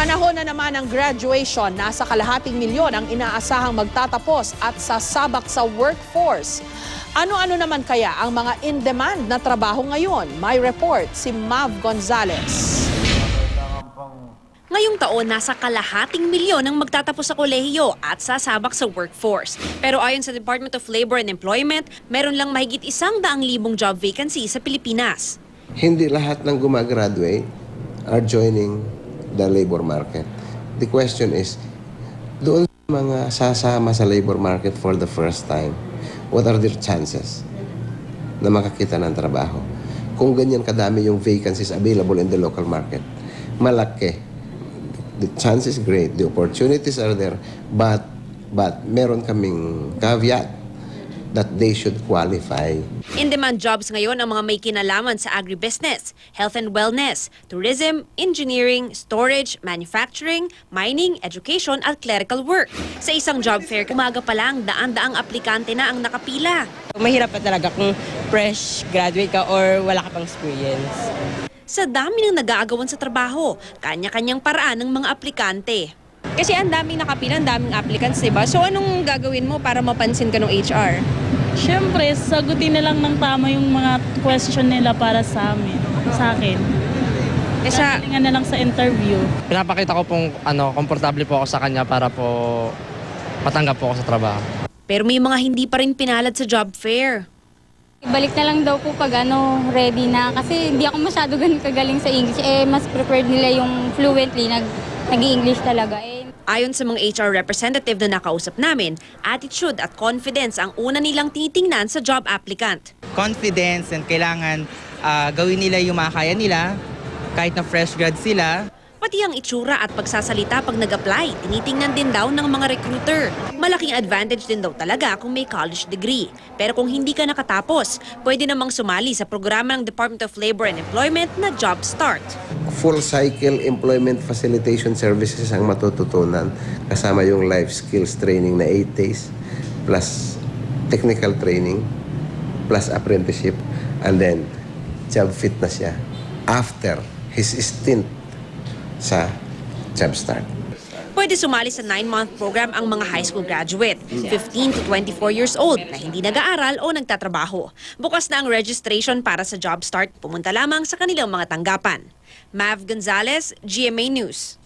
Panahon na naman ng graduation, nasa kalahating milyon ang inaasahang magtatapos at sasabak sa workforce. Ano-ano naman kaya ang mga in-demand na trabaho ngayon? May report si Mav Gonzalez. Ngayong taon, nasa kalahating milyon ang magtatapos sa kolehiyo at sasabak sa workforce. Pero ayon sa Department of Labor and Employment, meron lang mahigit 100,000 job vacancy sa Pilipinas. Hindi lahat ng gumagraduate are joining the labor market. The question is, doon sa mga sasama sa labor market for the first time, what are their chances na makakita ng trabaho? Kung ganyan kadami yung vacancies available in the local market, malaki. The chance is great, the opportunities are there, but meron kaming caveat that they should qualify. In-demand jobs ngayon ang mga may kinalaman sa agribusiness, health and wellness, tourism, engineering, storage, manufacturing, mining, education at clerical work. Sa isang job fair, umaga pa lang daan-daang aplikante na ang nakapila. Mahirap pa talaga kung fresh graduate ka or wala ka pang experience. Sa dami ng nag-aagawan sa trabaho, kanya-kanyang paraan ng mga aplikante. Kasi ang daming nakapila, ang daming applicants, diba? So anong gagawin mo para mapansin ka ng HR? Siyempre, sagutin na lang ng tama yung mga question nila para sa amin, sa akin. Galingan na lang sa interview. Pinapakita ko pong komportable po ako sa kanya para po matanggap po ako sa trabaho. Pero may mga hindi pa rin pinalad sa job fair. Ibalik na lang daw po pag ready na kasi hindi ako masyado kagaling sa English. Mas preferred nila yung fluently, nag-i-English talaga. Ayon sa mga HR representative na nakausap namin, attitude at confidence ang una nilang tinitingnan sa job applicant. Confidence and kailangan gawin nila yung makakaya nila kahit na fresh grad sila. Pati ang itsura at pagsasalita pag nag-apply, tinitingnan din daw ng mga recruiter. Malaking advantage din daw talaga kung may college degree. Pero kung hindi ka nakatapos, pwede namang sumali sa programa ng Department of Labor and Employment na Job Start. Full cycle employment facilitation services ang matututunan kasama yung life skills training na 8 days plus technical training plus apprenticeship and then job fit na siya after his stint sa Job Start. Pwede sumali sa 9-month program ang mga high school graduate, 15 to 24 years old na hindi nag-aaral o nagtatrabaho. Bukas na ang registration para sa Job Start. Pumunta lamang sa kanilang mga tanggapan. Mav Gonzalez, GMA News.